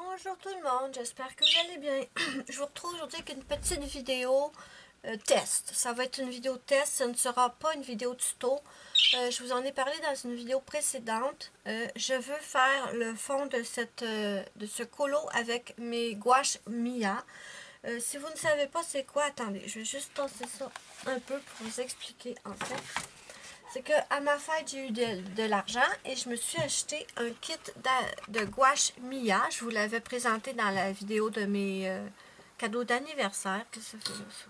Bonjour tout le monde, j'espère que vous allez bien. Je vous retrouve aujourd'hui avec une petite vidéo test. Ça va être une vidéo test, ce ne sera pas une vidéo tuto. Je vous en ai parlé dans une vidéo précédente. Je veux faire le fond de ce colo avec mes gouaches Mia. Si vous ne savez pas c'est quoi, attendez, je vais juste tasser ça un peu pour vous expliquer en fait. C'est que à ma fête, j'ai eu de l'argent et je me suis acheté un kit de gouache Mia. Je vous l'avais présenté dans la vidéo de mes cadeaux d'anniversaire. Qu'est-ce que ça fait là, ça?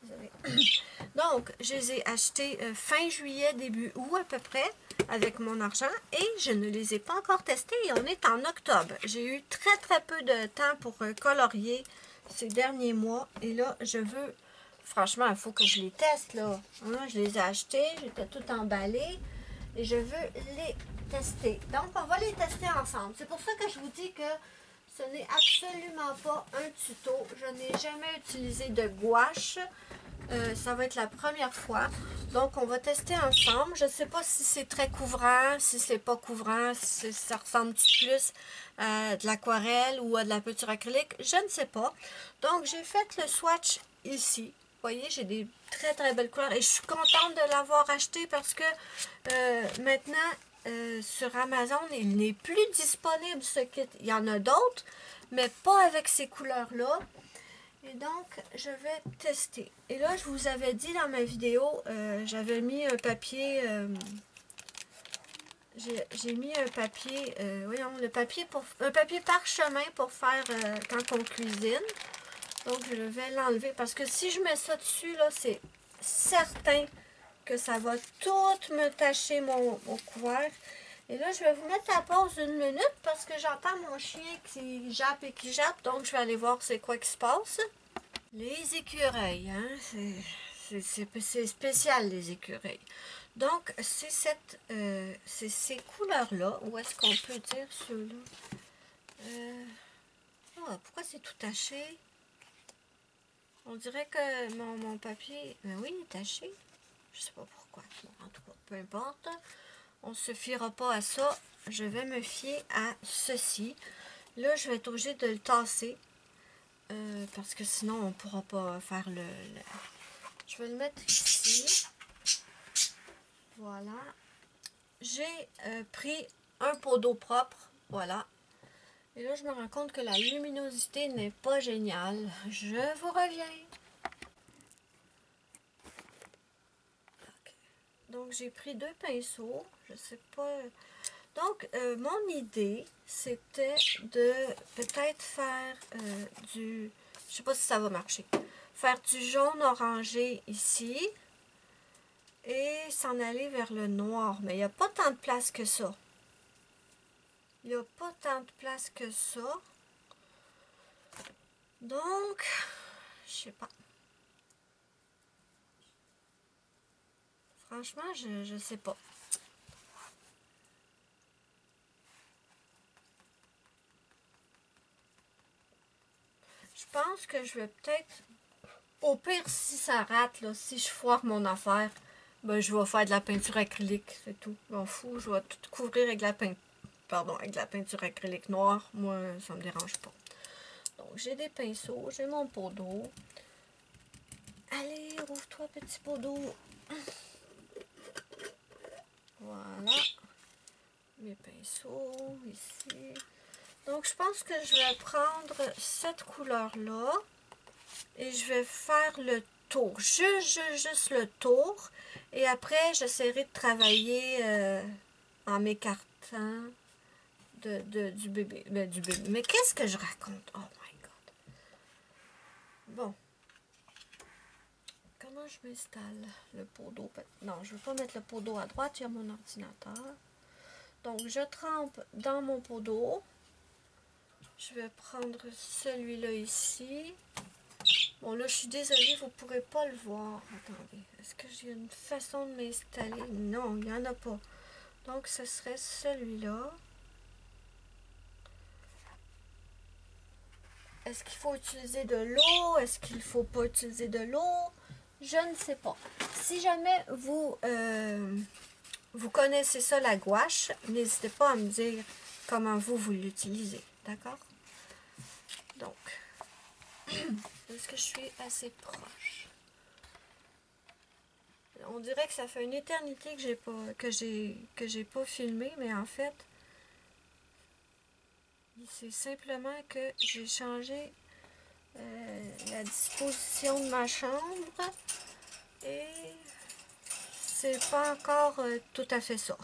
Désolée. Donc, je les ai achetés fin juillet, début août à peu près, avec mon argent. Et je ne les ai pas encore testés et on est en octobre. J'ai eu très peu de temps pour colorier ces derniers mois. Et là, je veux... Franchement, il faut que je les teste, là. Hein, je les ai achetés, j'étais tout emballée. Et je veux les tester. Donc, on va les tester ensemble. C'est pour ça que je vous dis que ce n'est absolument pas un tuto. Je n'ai jamais utilisé de gouache. Ça va être la première fois. Donc, on va tester ensemble. Je ne sais pas si c'est très couvrant, si c'est pas couvrant, si ça ressemble plus à de l'aquarelle ou à de la peinture acrylique. Je ne sais pas. Donc, j'ai fait le swatch ici. Vous voyez, j'ai des très belles couleurs et je suis contente de l'avoir acheté parce que maintenant, sur Amazon, il n'est plus disponible ce kit. Il y en a d'autres, mais pas avec ces couleurs-là. Et donc, je vais tester. Et là, je vous avais dit dans ma vidéo, j'avais mis un papier... j'ai mis un papier, voyons, un papier parchemin pour faire quand on cuisine. Donc, je vais l'enlever parce que si je mets ça dessus, là, c'est certain que ça va tout me tacher mon couvercle. Et là, je vais vous mettre à pause une minute parce que j'entends mon chien qui jappe et qui jappe. Donc, je vais aller voir c'est quoi qui se passe. Les écureuils, hein, c'est spécial les écureuils. Donc, c'est ces couleurs-là. Où est-ce qu'on peut dire ceux-là? Pourquoi c'est tout taché? On dirait que mon papier, ben oui, il est taché. Je sais pas pourquoi. Bon, en tout cas, peu importe. On ne se fiera pas à ça. Je vais me fier à ceci. Là, je vais être obligée de le tasser. Parce que sinon, on ne pourra pas faire Je vais le mettre ici. Voilà. J'ai pris un pot d'eau propre. Voilà. Et là, je me rends compte que la luminosité n'est pas géniale. Je vous reviens. Okay. Donc, j'ai pris 2 pinceaux. Je sais pas... Donc, mon idée, c'était de peut-être faire du... Je sais pas si ça va marcher. Faire du jaune orangé ici. Et s'en aller vers le noir. Mais il n'y a pas tant de place que ça. Il n'y a pas tant de place que ça. Donc, je sais pas. Franchement, je sais pas. Je pense que je vais peut-être... Au pire, si ça rate, là, si je foire mon affaire, ben, je vais faire de la peinture acrylique, c'est tout. Je m'en fous, je vais tout couvrir avec avec la peinture acrylique noire. Moi, ça me dérange pas. Donc, j'ai des pinceaux, j'ai mon pot d'eau. Allez, ouvre-toi, petit pot d'eau. Voilà. Mes pinceaux, ici. Donc, je pense que je vais prendre cette couleur-là. Et je vais faire le tour. Juste le tour. Et après, j'essaierai de travailler en m'écartant du bébé. Du bébé. Mais qu'est-ce que je raconte? Oh my God. Bon. Comment je m'installe le pot d'eau? Non, je ne veux pas mettre le pot d'eau à droite. Il y a mon ordinateur. Donc, je trempe dans mon pot d'eau. Je vais prendre celui-là ici. Bon, là, je suis désolée, vous ne pourrez pas le voir. Attendez, est-ce que j'ai une façon de m'installer? Non, il n'y en a pas. Donc, ce serait celui-là. Est-ce qu'il faut utiliser de l'eau? Est-ce qu'il ne faut pas utiliser de l'eau? Je ne sais pas. Si jamais vous connaissez ça, la gouache, n'hésitez pas à me dire comment vous l'utilisez. D'accord? Donc, est-ce que je suis assez proche? On dirait que ça fait une éternité que j'ai pas filmé, mais en fait, c'est simplement que j'ai changé la disposition de ma chambre et c'est pas encore tout à fait ça.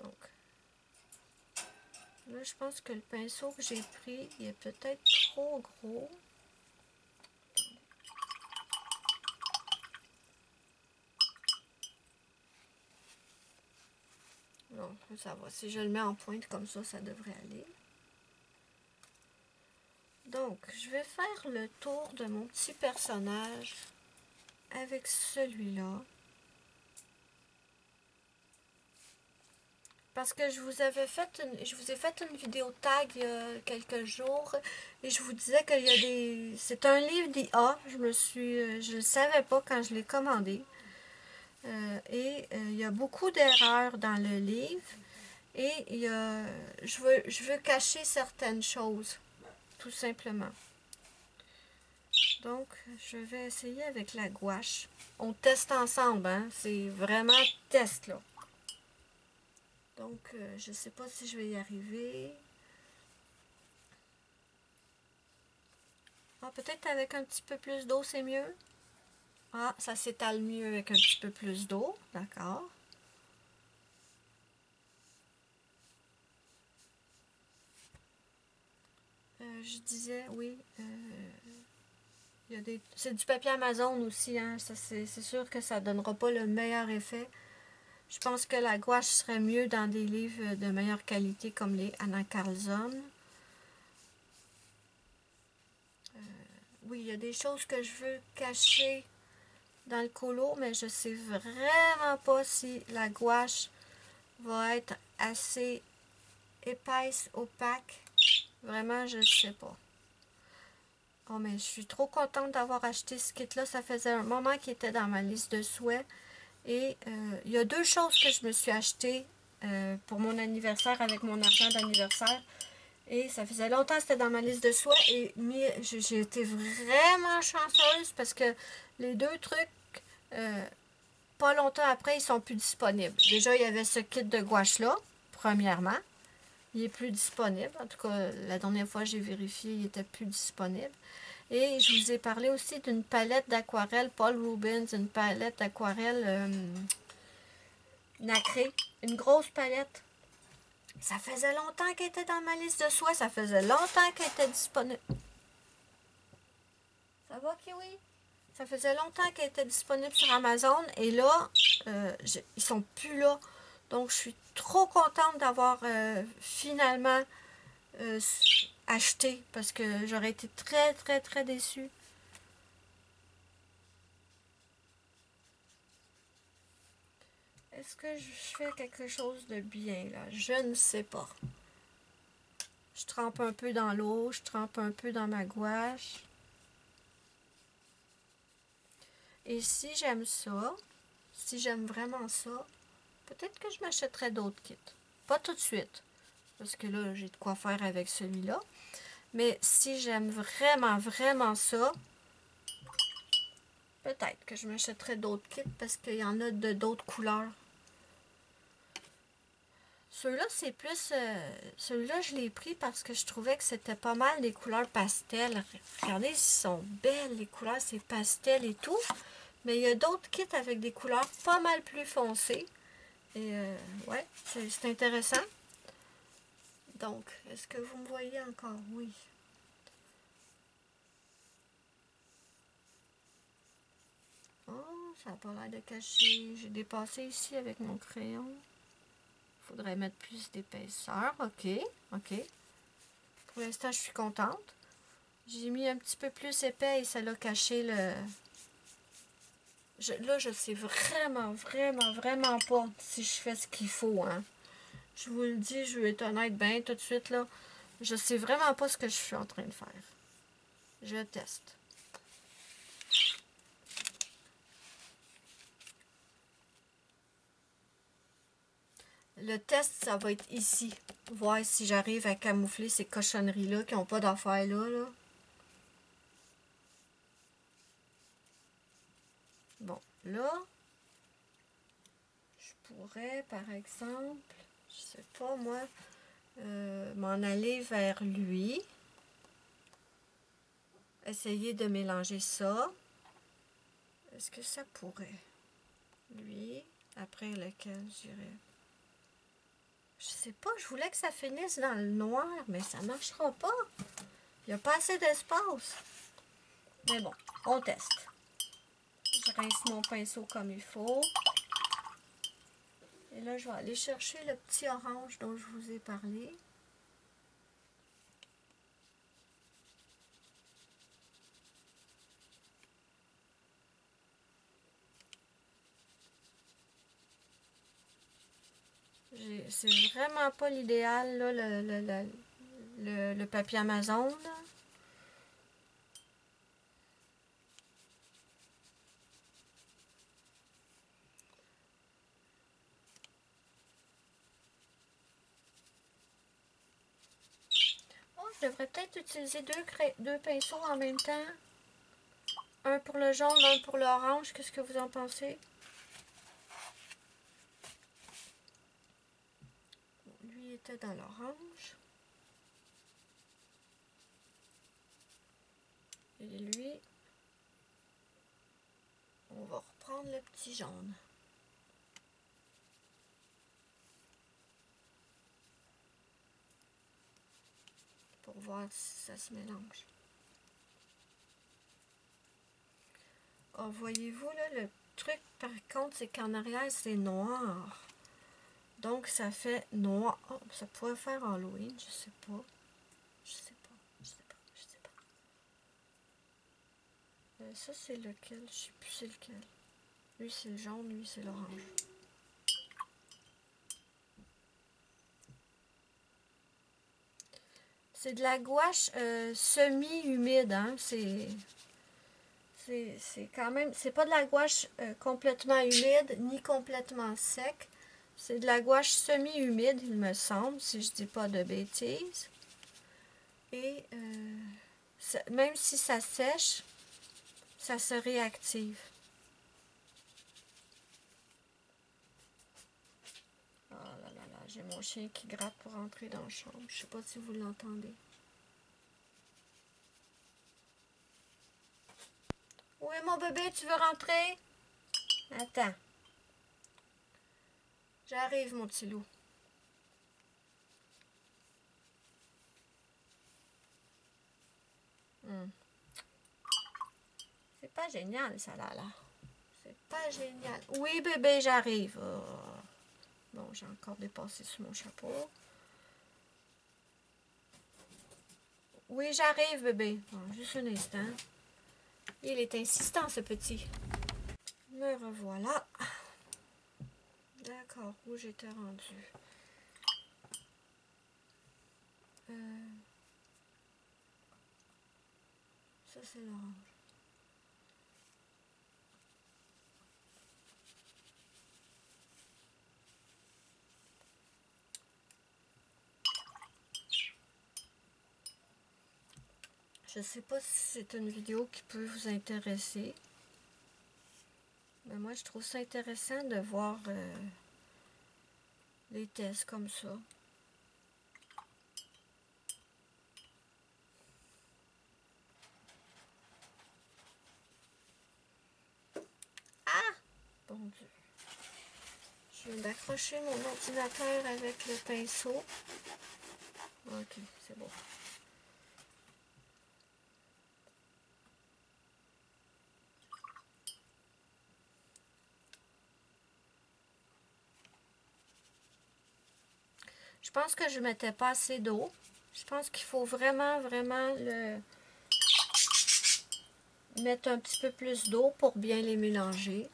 Donc, là, je pense que le pinceau que j'ai pris, il est peut-être trop gros. Non, ça va. Si je le mets en pointe comme ça devrait aller. Donc, je vais faire le tour de mon petit personnage avec celui-là. Parce que je vous ai fait une vidéo tag il y a quelques jours et je vous disais qu'il y a des... C'est un livre d'IA, je le savais pas quand je l'ai commandé. Il y a beaucoup d'erreurs dans le livre et je veux cacher certaines choses, tout simplement. Donc, je vais essayer avec la gouache. On teste ensemble, hein? C'est vraiment test, là. Donc, je sais pas si je vais y arriver. Ah, peut-être avec un petit peu plus d'eau, c'est mieux. Ah, ça s'étale mieux avec un petit peu plus d'eau. D'accord. Je disais, oui, c'est du papier Amazon aussi, hein. C'est sûr que ça ne donnera pas le meilleur effet. Je pense que la gouache serait mieux dans des livres de meilleure qualité comme les Anna Carlson. Oui, il y a des choses que je veux cacher dans le colo, mais je sais vraiment pas si la gouache va être assez épaisse, opaque. Vraiment, je ne sais pas. Oh, mais je suis trop contente d'avoir acheté ce kit-là. Ça faisait un moment qu'il était dans ma liste de souhaits. Et il y a deux choses que je me suis achetées pour mon anniversaire avec mon argent d'anniversaire. Et ça faisait longtemps que c'était dans ma liste de souhaits. Et j'ai été vraiment chanceuse parce que les deux trucs, pas longtemps après, ils sont plus disponibles. Déjà, il y avait ce kit de gouache-là, premièrement. Il est plus disponible. En tout cas, la dernière fois que j'ai vérifié, il était plus disponible. Et je vous ai parlé aussi d'une palette d'aquarelle Paul Rubens, une palette d'aquarelle nacrée. Une grosse palette. Ça faisait longtemps qu'elle était dans ma liste de souhaits. Ça faisait longtemps qu'elle était disponible. Ça va, Kiwi? Ça faisait longtemps qu'elle était disponible sur Amazon. Et là, ils sont plus là. Donc, je suis trop contente d'avoir finalement acheté. Parce que j'aurais été très, très, très déçue. Est-ce que je fais quelque chose de bien, là? Je ne sais pas. Je trempe un peu dans l'eau, je trempe un peu dans ma gouache. Et si j'aime ça, si j'aime vraiment ça, peut-être que je m'achèterai d'autres kits. Pas tout de suite, parce que là, j'ai de quoi faire avec celui-là. Mais si j'aime vraiment, vraiment ça, peut-être que je m'achèterai d'autres kits parce qu'il y en a de d'autres couleurs. Ceux-là, c'est plus... Celui-là, je l'ai pris parce que je trouvais que c'était pas mal des couleurs pastel. Regardez, ils sont belles, les couleurs, c'est pastel et tout. Mais il y a d'autres kits avec des couleurs pas mal plus foncées. Et ouais, c'est intéressant. Donc, est-ce que vous me voyez encore? Oui. Oh, ça n'a pas l'air de cacher. J'ai dépassé ici avec mon crayon. Faudrait mettre plus d'épaisseur. OK, OK. Pour l'instant, je suis contente. J'ai mis un petit peu plus épais et ça l'a caché le... Là, je sais vraiment, vraiment, vraiment pas si je fais ce qu'il faut, hein. Je vous le dis, je vais être honnête bien tout de suite, là. Je sais vraiment pas ce que je suis en train de faire. Je teste. le test, ça va être ici. Voir si j'arrive à camoufler ces cochonneries-là qui n'ont pas d'affaires là. Bon, là, je pourrais, par exemple, je sais pas moi, m'en aller vers lui. Essayer de mélanger ça. Est-ce que ça pourrait? Lui, après lequel j'irais? Je sais pas, je voulais que ça finisse dans le noir, mais ça marchera pas. Il n'y a pas assez d'espace. Mais bon, on teste. Je rince mon pinceau comme il faut. Et là, je vais aller chercher le petit orange dont je vous ai parlé. C'est vraiment pas l'idéal, là, le papier Amazon, là. Oh, je devrais peut-être utiliser deux pinceaux en même temps. Un pour le jaune, un pour l'orange. Qu'est-ce que vous en pensez? Bon, lui était dans l'orange. Et lui, on va reprendre le petit jaune. Pour voir si ça se mélange. Oh, voyez-vous, là, le truc, par contre, c'est qu'en arrière, c'est noir. Donc, ça fait noir. Oh, ça pourrait faire Halloween, je sais pas. Je sais pas, je sais pas, je sais pas. Ça, c'est lequel? Je sais plus c'est lequel. Lui, c'est le jaune, lui, c'est l'orange. C'est de la gouache semi-humide, hein. C'est quand même... C'est pas de la gouache complètement humide, ni complètement sec. C'est de la gouache semi-humide, il me semble, si je dis pas de bêtises. Et même si ça sèche, ça se réactive. Oh là là là, j'ai mon chien qui gratte pour entrer dans la chambre. Je sais pas si vous l'entendez. Oui, mon bébé, tu veux rentrer? Attends. J'arrive, mon petit loup. C'est pas génial, ça, là. C'est pas génial. Oui, bébé, j'arrive. Oh. Bon, j'ai encore dépassé sur mon chapeau. Oui, j'arrive, bébé. Bon, juste un instant. Il est insistant, ce petit. Me revoilà. D'accord, où j'étais rendue? Ça, c'est l'orange. Je sais pas si c'est une vidéo qui peut vous intéresser. Mais moi, je trouve ça intéressant de voir les tests comme ça. Ah! Bon Dieu. Je viens d'accrocher mon ordinateur avec le pinceau. Ok, c'est bon. Je pense que je ne mettais pas assez d'eau. Je pense qu'il faut vraiment mettre un petit peu plus d'eau pour bien les mélanger.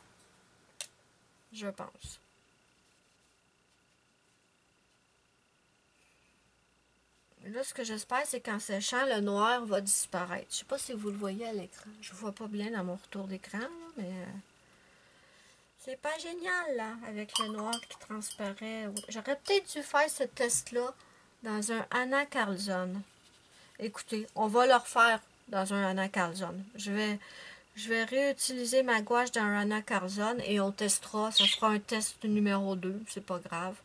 Je pense. Là, ce que j'espère, c'est qu'en séchant, le noir va disparaître. Je ne sais pas si vous le voyez à l'écran. Je ne vois pas bien dans mon retour d'écran, mais C'est pas génial, là, avec le noir qui transparaît. J'aurais peut-être dû faire ce test-là dans un Anna Carlson. Écoutez, on va le refaire dans un Anna Carlson. Je vais réutiliser ma gouache dans un Anna Carlson et on testera. Ça sera un test numéro 2, c'est pas grave.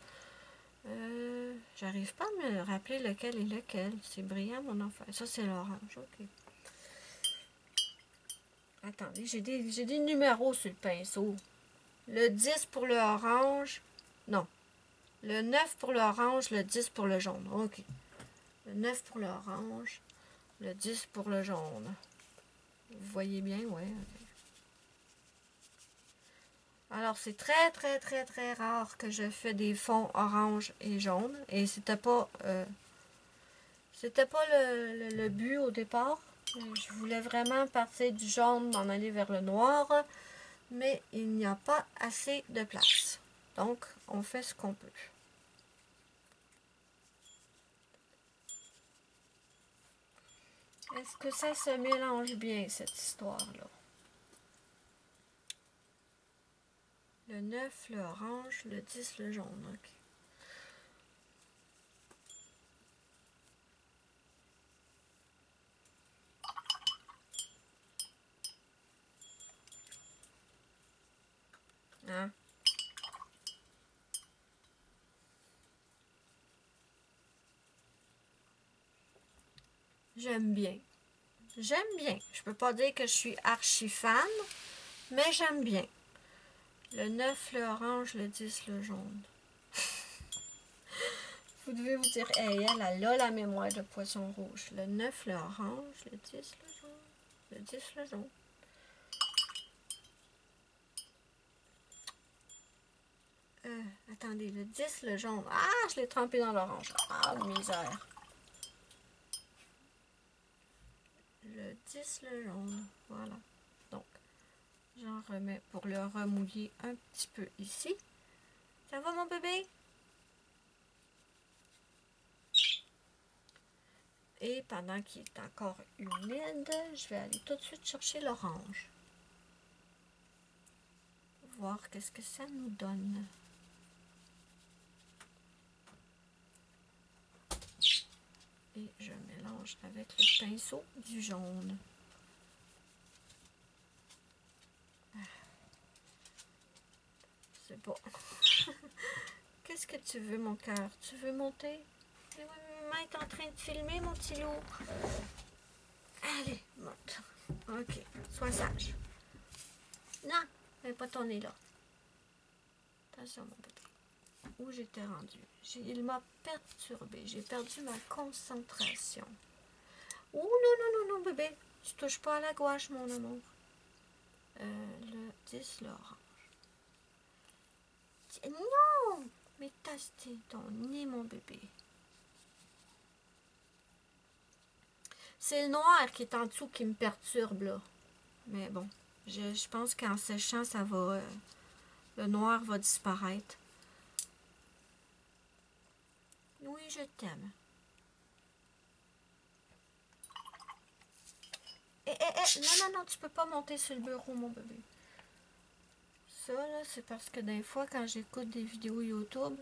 J'arrive pas à me rappeler lequel est lequel. C'est brillant, mon enfant. Ça, c'est l'orange. OK. Attendez, j'ai des numéros sur le pinceau. Le 10 pour le orange. Non. Le 9 pour l'orange, le 10 pour le jaune. OK. Le 9 pour l'orange, le 10 pour le jaune. Vous voyez bien, ouais. Okay. Alors, c'est très, très, très, très rare que je fais des fonds orange et jaune. Et c'était pas le but au départ. Je voulais vraiment partir du jaune, m'en aller vers le noir. Mais il n'y a pas assez de place. Donc, on fait ce qu'on peut. Est-ce que ça se mélange bien, cette histoire-là? Le 9, le orange, le 10, le jaune. OK. Hein? J'aime bien. J'aime bien. Je peux pas dire que je suis archi fan, mais j'aime bien. Le 9, le orange, le 10, le jaune. Vous devez vous dire, hey, elle a la mémoire de poisson rouge. Le 9, le orange, le 10, le jaune. Le 10, le jaune. Attendez, le 10, le jaune. Ah, je l'ai trempé dans l'orange. Ah, misère. Le 10, le jaune. Voilà. Donc, j'en remets pour le remouiller un petit peu ici. Ça va, mon bébé? Et pendant qu'il est encore humide, je vais aller tout de suite chercher l'orange. Voir qu'est-ce que ça nous donne. Et je mélange avec le pinceau du jaune. C'est bon. Qu'est-ce que tu veux, mon cœur? Tu veux monter? Et oui, maman est en train de filmer, mon petit loup. Allez, monte. Ok, sois sage. Non, mets pas ton nez là. Attention, mon bébé. Où j'étais rendue? Il m'a perturbée. J'ai perdu ma concentration. Oh non, non, non, non, bébé. Tu touches pas à la gouache, mon amour. Le 10, l'orange. Non! Mais tasse ton nez, mon bébé. C'est le noir qui est en dessous qui me perturbe, là. Mais bon, je pense qu'en séchant, ça va... le noir va disparaître. Oui, je t'aime. Non, non, non, tu peux pas monter sur le bureau, mon bébé. Ça, là, c'est parce que des fois, quand j'écoute des vidéos YouTube,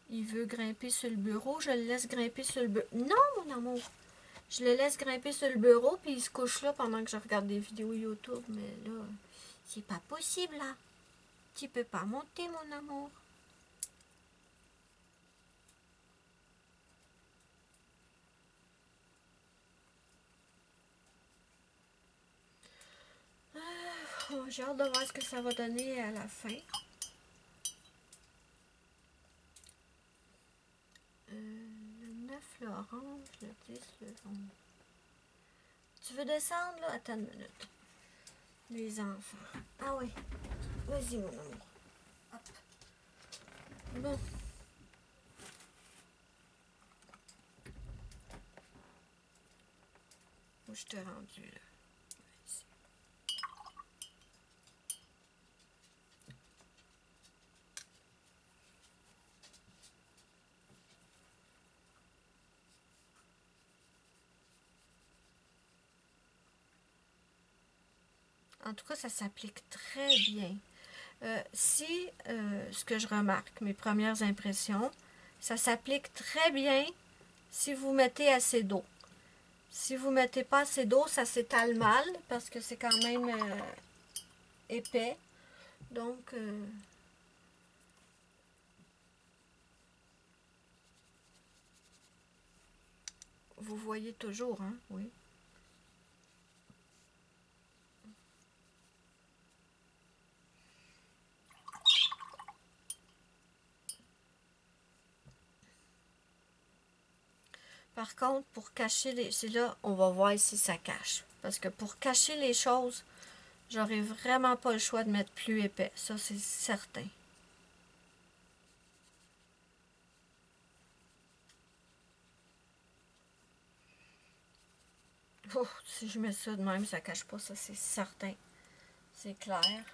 il veut grimper sur le bureau, je le laisse grimper sur le bureau. Non, mon amour! Je le laisse grimper sur le bureau, puis il se couche là pendant que je regarde des vidéos YouTube. Mais là, c'est pas possible, là. Tu peux pas monter, mon amour. Oh, j'ai hâte de voir ce que ça va donner à la fin. Le 9, le orange, le 10, le jaune. Tu veux descendre, là? Attends une minute. Les enfants. Ah oui. Vas-y, mon amour. Hop. Bon. Où je t'ai rendu, là? Ici. En tout cas, ça s'applique très bien. Ce que je remarque, mes premières impressions, ça s'applique très bien si vous mettez assez d'eau. Si vous mettez pas assez d'eau, ça s'étale mal parce que c'est quand même épais. Donc, vous voyez toujours, hein, oui. Par contre, pour cacher les... C'est là, on va voir si ça cache. Parce que pour cacher les choses, j'aurais vraiment pas le choix de mettre plus épais. Ça, c'est certain. Oh, si je mets ça de même, ça cache pas, ça c'est certain. C'est clair.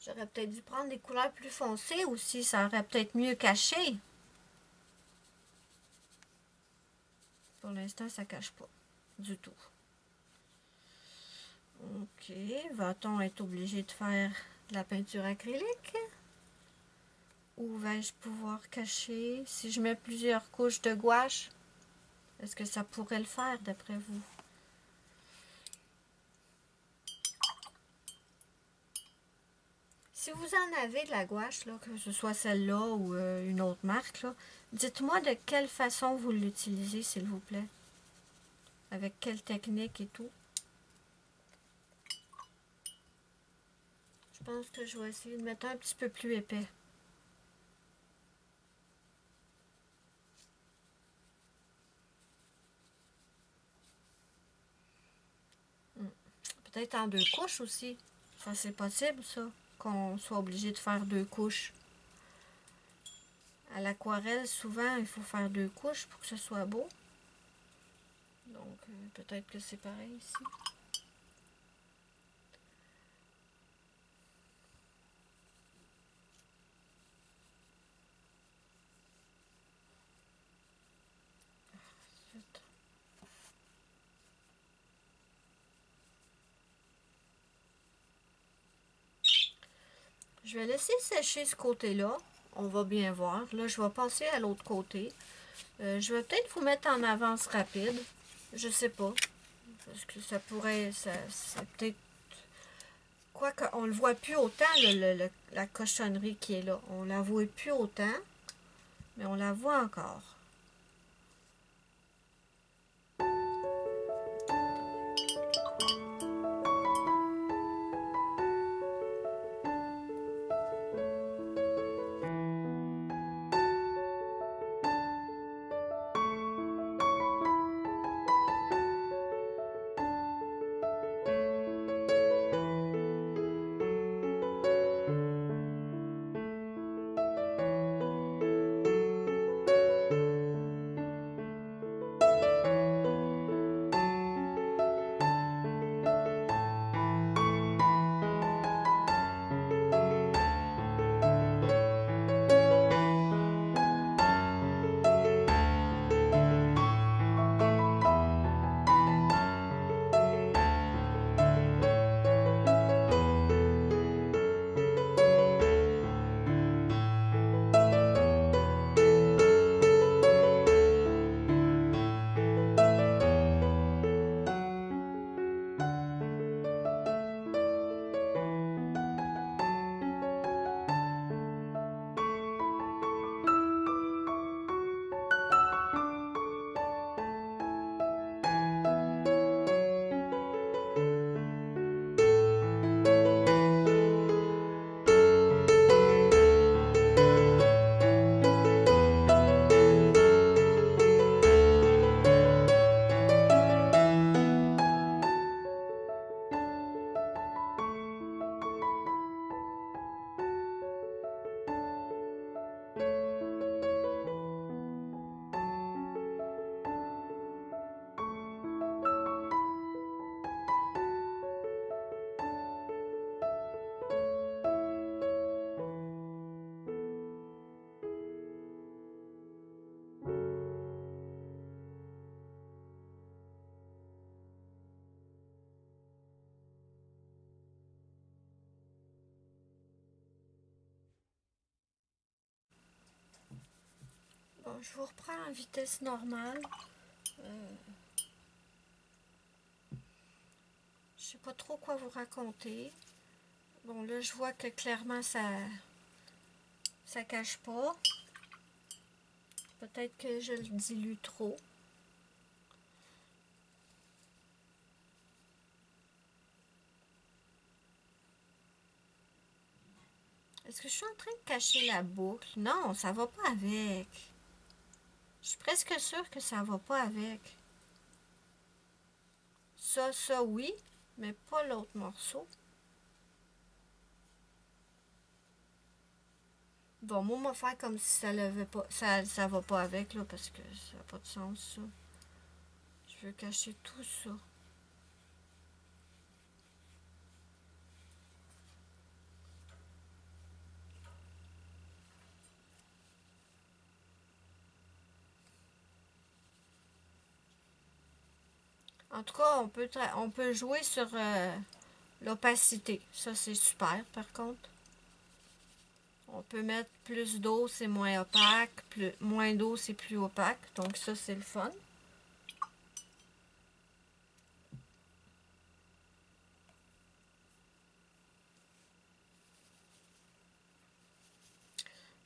J'aurais peut-être dû prendre des couleurs plus foncées aussi, ça aurait peut-être mieux caché. Pour l'instant, ça cache pas du tout. Ok, va-t-on être obligé de faire de la peinture acrylique? Ou vais-je pouvoir cacher si je mets plusieurs couches de gouache? Est-ce que ça pourrait le faire d'après vous? Si vous en avez de la gouache, là, que ce soit celle-là ou une autre marque, dites-moi de quelle façon vous l'utilisez, s'il vous plaît. Avec quelle technique et tout. Je pense que je vais essayer de mettre un petit peu plus épais. Peut-être en deux couches aussi. Ça, c'est possible, ça, qu'on soit obligé de faire deux couches. À l'aquarelle, souvent, il faut faire deux couches pour que ce soit beau. Donc, peut-être que c'est pareil ici. Je vais laisser sécher ce côté-là. On va bien voir. Là, je vais passer à l'autre côté. Je vais peut-être vous mettre en avance rapide. Je sais pas. Parce que ça pourrait... c'est peut-être... Quoique, on le voit plus autant, la cochonnerie qui est là. On la voit plus autant, mais on la voit encore. Bon, je vous reprends en vitesse normale. Je sais pas trop quoi vous raconter. Bon, là, je vois que clairement, ça cache pas. Peut-être que je le dilue trop. Est-ce que je suis en train de cacher la boucle? Non, ça va pas avec. Je suis presque sûre que ça va pas avec. Ça, oui, mais pas l'autre morceau. Bon, moi, on va faire comme si ça levait pas, ça va pas avec, là, parce que ça n'a pas de sens, ça. Je veux cacher tout ça. En tout cas, on peut jouer sur l'opacité. Ça, c'est super, par contre. On peut mettre plus d'eau, c'est moins opaque. Moins d'eau, c'est plus opaque. Donc ça, c'est le fun.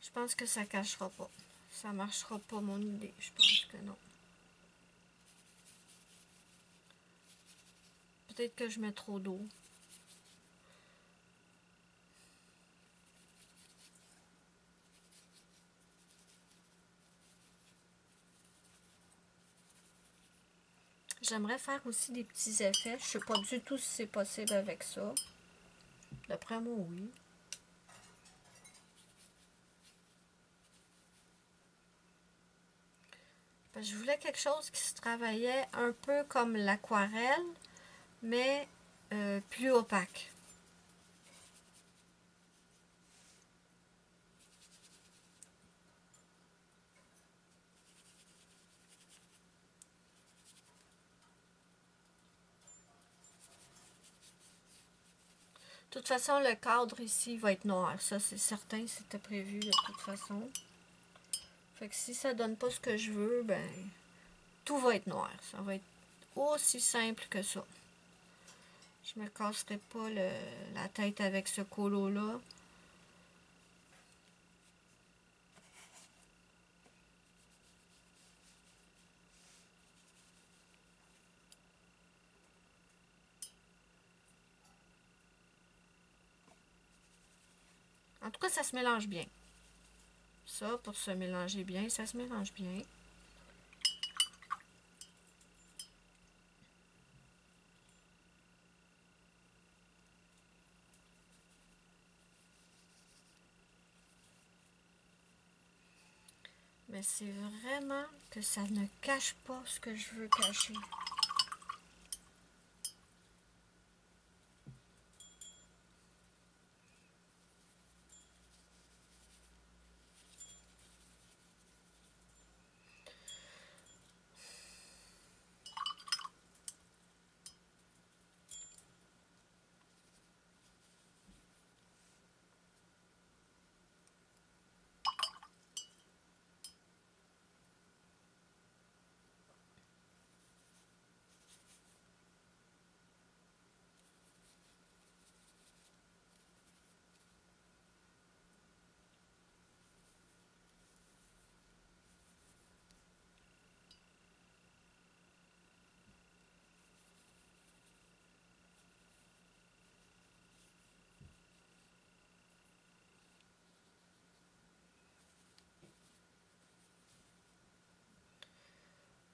Je pense que ça cachera pas. Ça marchera pas, mon idée. Je pense que non. Peut-être que je mets trop d'eau. J'aimerais faire aussi des petits effets. Je sais pas du tout si c'est possible avec ça. D'après moi, oui. Parce que je voulais quelque chose qui se travaillait un peu comme l'aquarelle, mais plus opaque. De toute façon, le cadre ici va être noir. Ça, c'est certain, c'était prévu de toute façon. Fait que si ça donne pas ce que je veux, ben, tout va être noir. Ça va être aussi simple que ça. Je me casserai pas la tête avec ce colo-là. En tout cas, ça se mélange bien. Ça, pour se mélanger bien, ça se mélange bien. Mais c'est vraiment que ça ne cache pas ce que je veux cacher.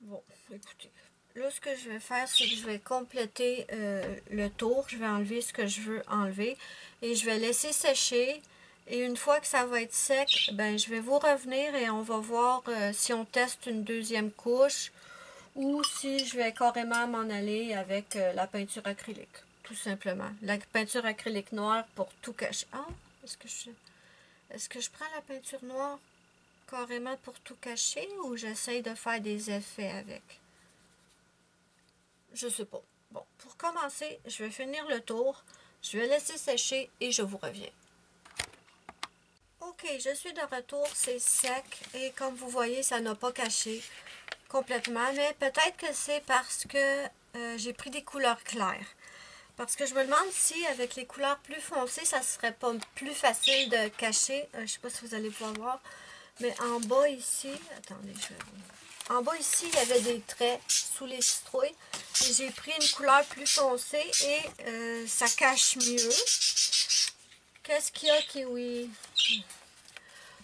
Bon, écoutez. Là, ce que je vais faire, c'est que je vais compléter le tour. Je vais enlever ce que je veux enlever. Et je vais laisser sécher. Et une fois que ça va être sec, ben, je vais vous revenir et on va voir si on teste une deuxième couche ou si je vais carrément m'en aller avec la peinture acrylique. Tout simplement. La peinture acrylique noire pour tout cacher. Ah, est-ce que je prends la peinture noire carrément pour tout cacher ou j'essaye de faire des effets avec? Je sais pas. Bon, pour commencer, je vais finir le tour. Je vais laisser sécher et je vous reviens. Ok, je suis de retour, c'est sec et comme vous voyez, ça n'a pas caché complètement, mais peut-être que c'est parce que j'ai pris des couleurs claires. Parce que je me demande si avec les couleurs plus foncées, ça serait pas plus facile de cacher. Je sais pas si vous allez pouvoir voir, mais en bas ici, attendez, en bas ici, il y avait des traits sous les citrouilles. Et j'ai pris une couleur plus foncée et ça cache mieux. Qu'est-ce qu'il y a, Kiwi?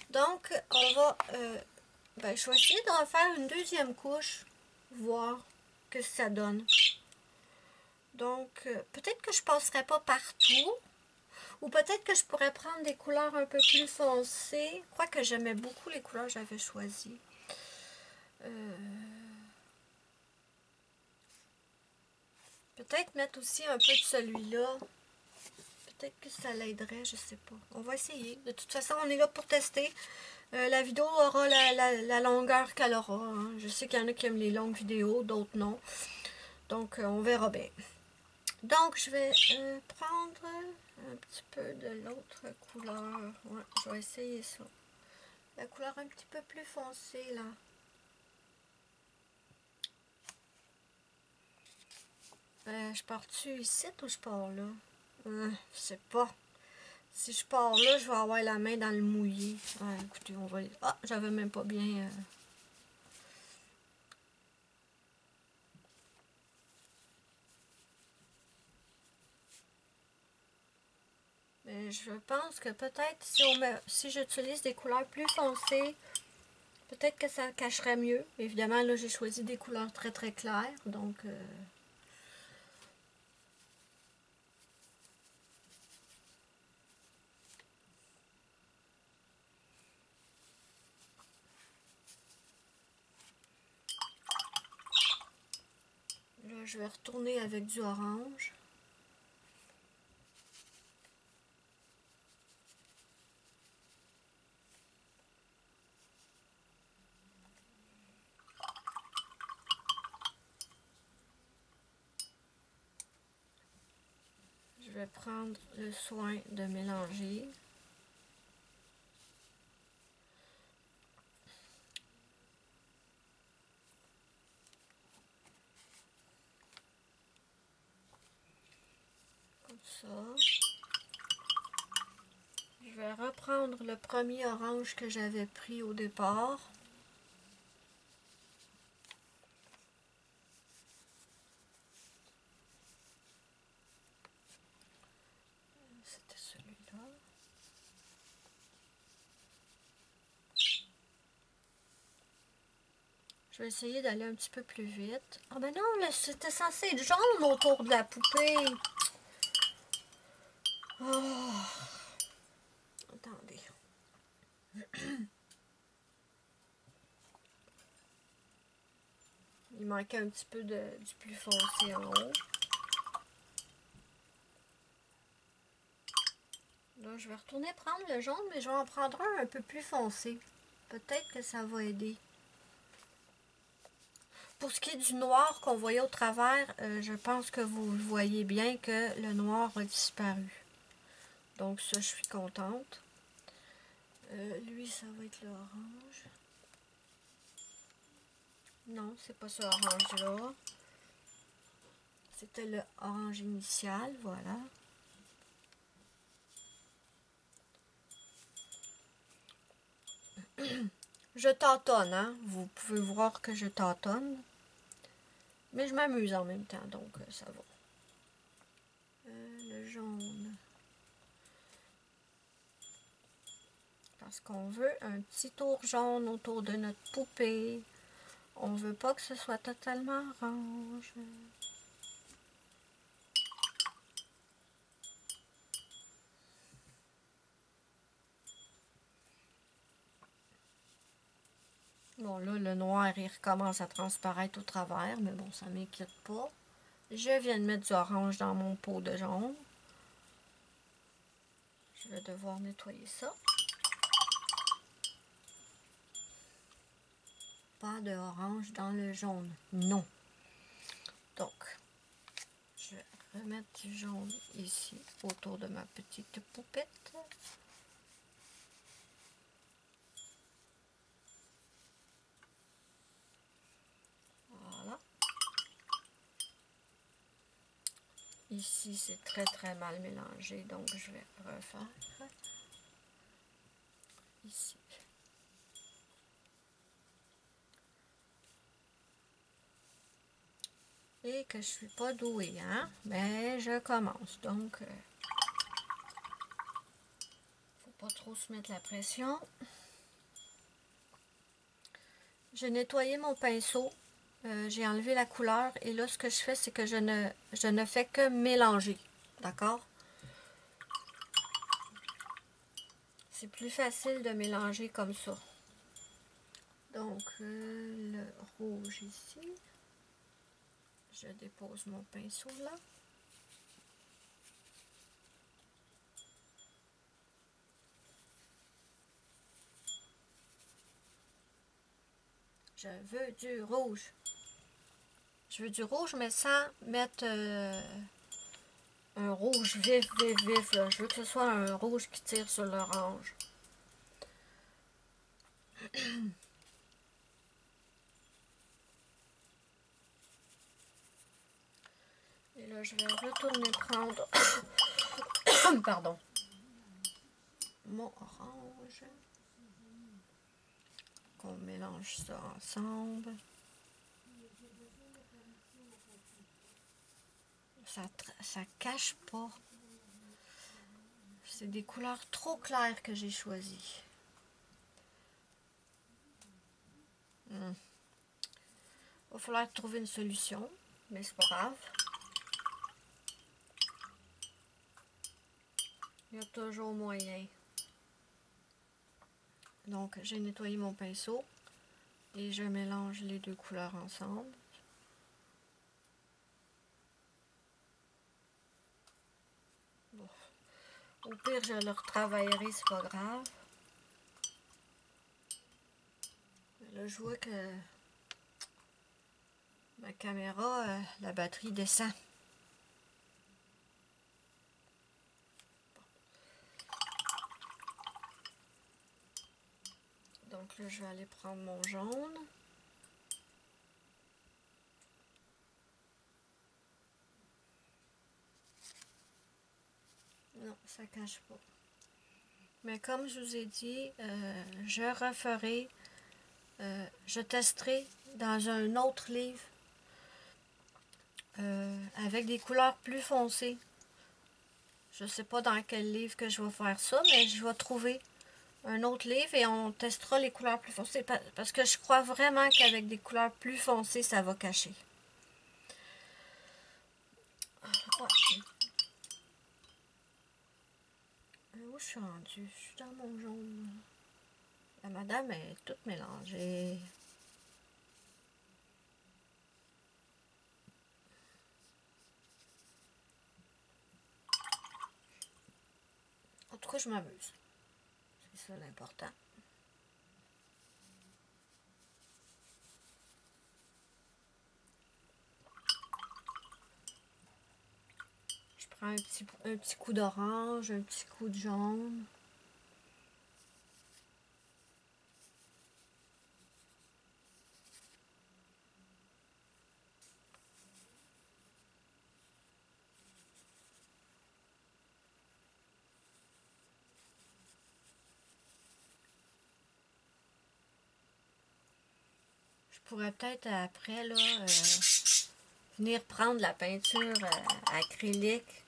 Donc, on va... je vais essayer de refaire une deuxième couche, voir que ça donne. Donc, peut-être que je passerai pas partout, ou peut-être que je pourrais prendre des couleurs un peu plus foncées. Quoique j'aimais beaucoup les couleurs que j'avais choisies. Peut-être mettre aussi un peu de celui-là. Peut-être que ça l'aiderait, je sais pas. On va essayer. De toute façon, on est là pour tester. La vidéo aura la longueur qu'elle aura. Hein. Je sais qu'il y en a qui aiment les longues vidéos, d'autres non. Donc, on verra bien. Donc, je vais prendre un petit peu de l'autre couleur. Ouais, je vais essayer ça. La couleur un petit peu plus foncée, là. Je pars-tu ici ou je pars là? Je sais pas. Si je pars là, je vais avoir la main dans le mouillé. Ouais, écoutez, on va... Ah, j'avais même pas bien... Mais je pense que peut-être si j'utilise des couleurs plus foncées, peut-être que ça cacherait mieux. Évidemment, là, j'ai choisi des couleurs très très claires, donc... Là, je vais retourner avec du orange. Je vais prendre le soin de mélanger. Comme ça. Je vais reprendre le premier orange que j'avais pris au départ. C'était celui-là. Je vais essayer d'aller un petit peu plus vite. Ah ben non, c'était censé être jaune autour de la poupée. Oh. Attendez. Il manquait un petit peu du plus foncé en haut. Là, je vais retourner prendre le jaune, mais je vais en prendre un peu plus foncé. Peut-être que ça va aider. Pour ce qui est du noir qu'on voyait au travers, je pense que vous voyez bien que le noir a disparu. Donc ça, je suis contente. Lui, ça va être l'orange. Non, c'est pas ce orange-là. C'était le orange initial, voilà. Je tâtonne, hein. Vous pouvez voir que je tâtonne. Mais je m'amuse en même temps, donc ça va. Le jaune. Parce qu'on veut un petit tour jaune autour de notre poupée. On veut pas que ce soit totalement orange. Bon, là, le noir, il recommence à transparaître au travers, mais bon, ça m'inquiète pas. Je viens de mettre du orange dans mon pot de jaune. Je vais devoir nettoyer ça. Pas de orange dans le jaune. Non. Donc, je vais remettre du jaune ici, autour de ma petite poupette. Ici, c'est très très mal mélangé, donc je vais refaire. Ici. Et que je suis pas douée, hein? Mais je commence, donc faut pas trop se mettre la pression. J'ai nettoyé mon pinceau, j'ai enlevé la couleur et là ce que je fais c'est que je ne fais que mélanger, d'accord? C'est plus facile de mélanger comme ça. Donc le rouge ici, je dépose mon pinceau là. Je veux du rouge. Je veux du rouge mais sans mettre un rouge vif, vif, vif. Là. Je veux que ce soit un rouge qui tire sur l'orange. Et là, je vais retourner prendre pardon, mon orange. On mélange ça ensemble. Ça cache pas. C'est des couleurs trop claires que j'ai choisies. Il va falloir trouver une solution, mais c'est pas grave. Il y a toujours moyen. Donc, j'ai nettoyé mon pinceau et je mélange les deux couleurs ensemble. Bon. Au pire, je le retravaillerai, c'est pas grave. Là, je vois que ma caméra, la batterie descend. Donc là, je vais aller prendre mon jaune. Non, ça cache pas. Mais comme je vous ai dit, je referai, je testerai dans un autre livre avec des couleurs plus foncées. Je ne sais pas dans quel livre que je vais faire ça, mais je vais trouver un autre livre et on testera les couleurs plus foncées. Parce que je crois vraiment qu'avec des couleurs plus foncées, ça va cacher. Ah. Où je suis rendue? Je suis dans mon jaune. La madame est toute mélangée. En tout cas, je m'amuse. C'est ça l'important. Je prends un petit coup d'orange, un petit coup de jaune. Je pourrais peut-être après là venir prendre la peinture acrylique.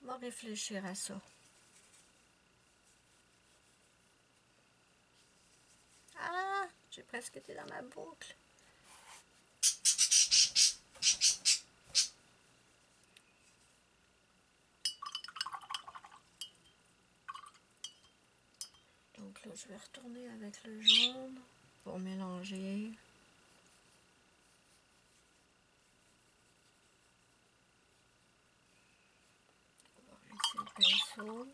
On va réfléchir à ça. Ah, j'ai presque été dans ma boucle. Donc là, je vais retourner avec le jaune pour mélanger. Ici le pinceau.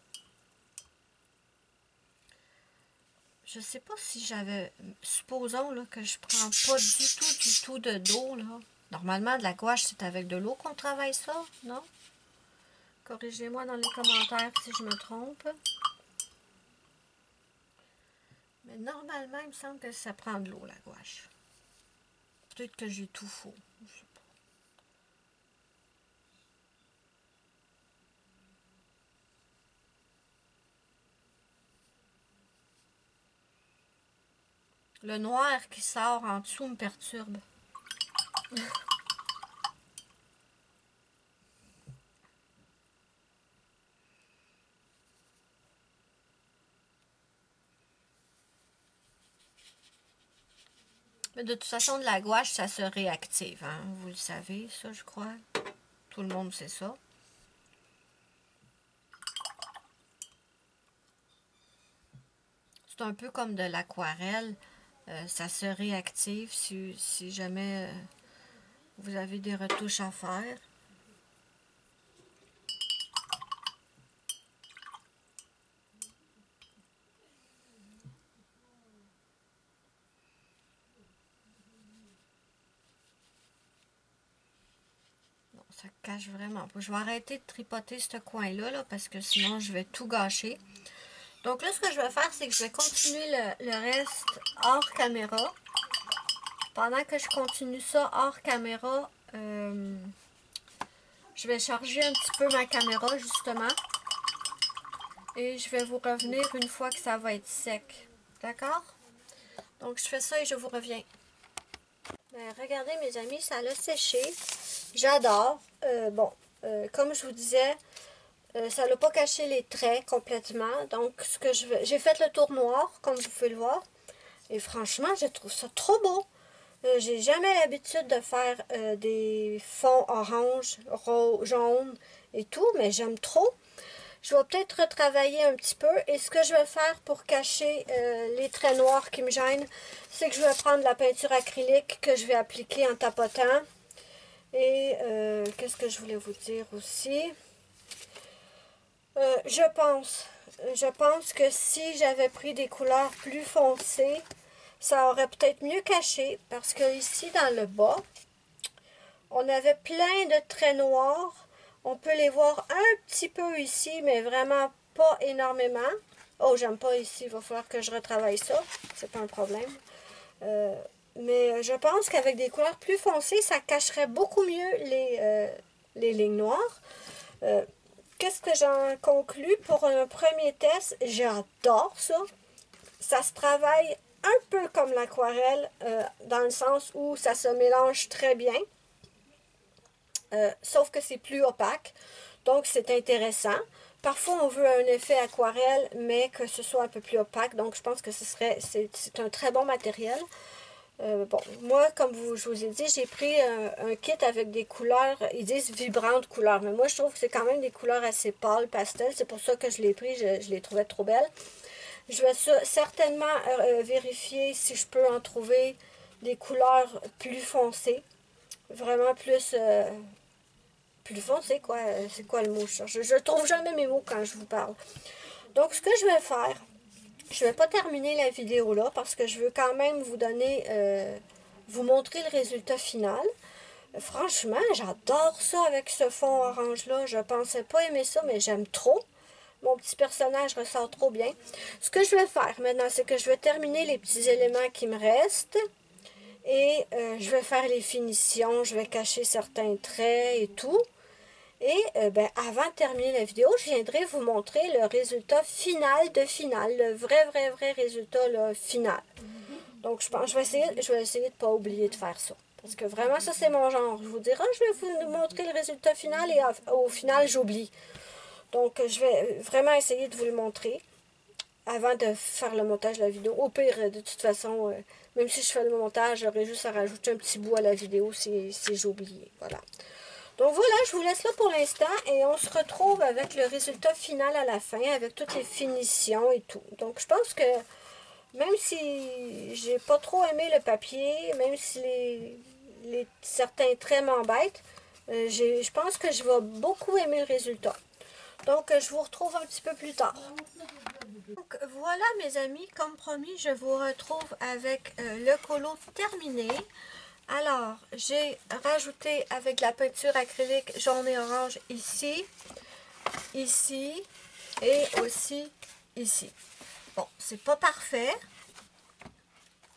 Je sais pas si j'avais... Supposons là, que je prends pas du tout de d'eau. Là. Normalement, de la gouache, c'est avec de l'eau qu'on travaille ça, non? Corrigez-moi dans les commentaires si je me trompe. Mais normalement, il me semble que ça prend de l'eau, la gouache. Peut-être que j'ai tout faux. Je sais pas. Le noir qui sort en dessous me perturbe. Mais de toute façon, de la gouache, ça se réactive, hein? Vous le savez, ça, je crois. Tout le monde sait ça. C'est un peu comme de l'aquarelle. Ça se réactive si jamais vous avez des retouches à faire. Non, ça cache vraiment pas. Je vais arrêter de tripoter ce coin-là là, parce que sinon je vais tout gâcher. Donc là, ce que je vais faire, c'est que je vais continuer le reste hors caméra. Pendant que je continue ça hors caméra, je vais charger un petit peu ma caméra, justement. Et je vais vous revenir une fois que ça va être sec. D'accord? Donc, je fais ça et je vous reviens. Ben, regardez, mes amis, ça l'a séché. J'adore. Comme je vous disais, ça n'a pas caché les traits complètement. Donc, ce que j'ai fait le tour noir, comme vous pouvez le voir. Et franchement, je trouve ça trop beau. J'ai jamais l'habitude de faire des fonds orange, jaune et tout, mais j'aime trop. Je vais peut-être retravailler un petit peu. Et ce que je vais faire pour cacher les traits noirs qui me gênent, c'est que je vais prendre la peinture acrylique que je vais appliquer en tapotant. Et qu'est-ce que je voulais vous dire aussi? Je pense que si j'avais pris des couleurs plus foncées, ça aurait peut-être mieux caché. Parce que ici, dans le bas, on avait plein de traits noirs. On peut les voir un petit peu ici, mais vraiment pas énormément. Oh, j'aime pas ici. Il va falloir que je retravaille ça. C'est pas un problème. Mais je pense qu'avec des couleurs plus foncées, ça cacherait beaucoup mieux les lignes noires. Qu'est-ce que j'en conclus pour un premier test? J'adore ça. Ça se travaille un peu comme l'aquarelle, dans le sens où ça se mélange très bien. Sauf que c'est plus opaque. Donc, c'est intéressant. Parfois, on veut un effet aquarelle, mais que ce soit un peu plus opaque. Donc, je pense que c'est un très bon matériel. Moi, comme je vous ai dit, j'ai pris un kit avec des couleurs, ils disent vibrantes couleurs, mais moi, je trouve que c'est quand même des couleurs assez pâles, pastel. C'est pour ça que je l'ai pris, je les trouvais trop belles. Je vais certainement vérifier si je peux en trouver des couleurs plus foncées, vraiment plus foncées, quoi. C'est quoi le mot? Je trouve jamais mes mots quand je vous parle. Donc, ce que je vais faire, je vais pas terminer la vidéo là parce que je veux quand même vous donner, vous montrer le résultat final. Franchement, j'adore ça avec ce fond orange là. Je pensais pas aimer ça, mais j'aime trop. Mon petit personnage ressort trop bien. Ce que je vais faire maintenant, c'est que je vais terminer les petits éléments qui me restent. Et je vais faire les finitions. Je vais cacher certains traits et tout. Et avant de terminer la vidéo, je viendrai vous montrer le résultat final de finale. Le vrai résultat là, final. Donc, je vais essayer de ne pas oublier de faire ça. Parce que vraiment, ça, c'est mon genre. Je vous dirai, je vais vous montrer le résultat final et au final, j'oublie. Donc, je vais vraiment essayer de vous le montrer avant de faire le montage de la vidéo. Au pire, de toute façon, même si je fais le montage, j'aurai juste à rajouter un petit bout à la vidéo si j'ai oublié. Voilà. Donc voilà, je vous laisse là pour l'instant et on se retrouve avec le résultat final à la fin, avec toutes les finitions et tout. Donc je pense que même si j'ai pas trop aimé le papier, même si certains traits m'embêtent, je pense que je vais beaucoup aimer le résultat. Donc je vous retrouve un petit peu plus tard. Donc voilà mes amis, comme promis, je vous retrouve avec le colo terminé. Alors, j'ai rajouté avec la peinture acrylique jaune et orange ici, ici et aussi ici. Bon, c'est pas parfait.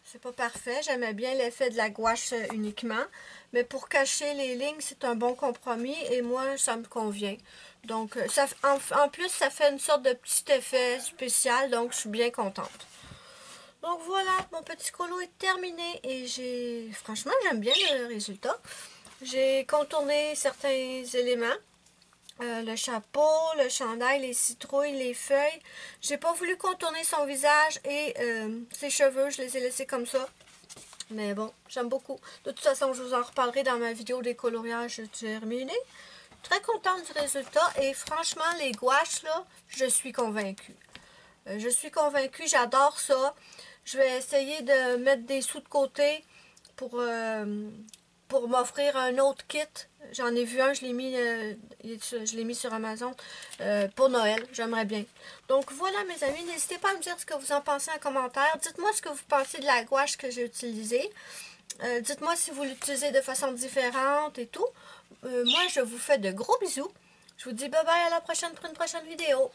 C'est pas parfait. J'aimais bien l'effet de la gouache uniquement. Mais pour cacher les lignes, c'est un bon compromis et moi, ça me convient. Donc, en plus, ça fait une sorte de petit effet spécial, donc je suis bien contente. Donc voilà, mon petit colo est terminé et franchement, j'aime bien le résultat. J'ai contourné certains éléments. Le chapeau, le chandail, les citrouilles, les feuilles. J'ai pas voulu contourner son visage et ses cheveux, je les ai laissés comme ça. Mais bon, j'aime beaucoup. De toute façon, je vous en reparlerai dans ma vidéo des coloriages terminés. Très contente du résultat et franchement, les gouaches, là, je suis convaincue. Je suis convaincue, j'adore ça. Je vais essayer de mettre des sous de côté pour m'offrir un autre kit. J'en ai vu un, je l'ai mis sur Amazon pour Noël. J'aimerais bien. Donc voilà mes amis, n'hésitez pas à me dire ce que vous en pensez en commentaire. Dites-moi ce que vous pensez de la gouache que j'ai utilisée. Dites-moi si vous l'utilisez de façon différente et tout. Moi, je vous fais de gros bisous. Je vous dis bye bye à la prochaine pour une prochaine vidéo.